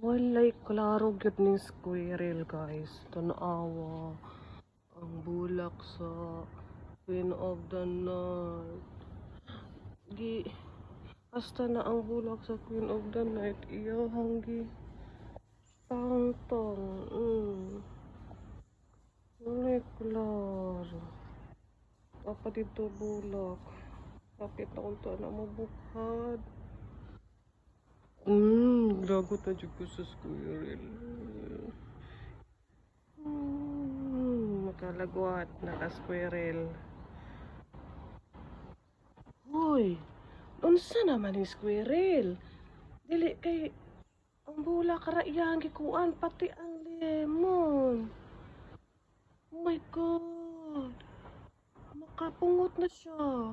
Walay klaro gyud ning squirrel guys. Tanawa ang bulak sa Queen of the Night. Gi hasta na ang bulak sa Queen of the Night. Iyahang gi tangtang. Walay klaro. Apa dito bulak. Kapit na kung na mabukhad. Gragot na dyan ko sa squirrel. Makalagwat, naka-squirrel. Hoy, unsa naman yung squirrel? Dili kay ang bula karaiyan gikuan pati ang lemon. Oh my god. Makapungot na siya.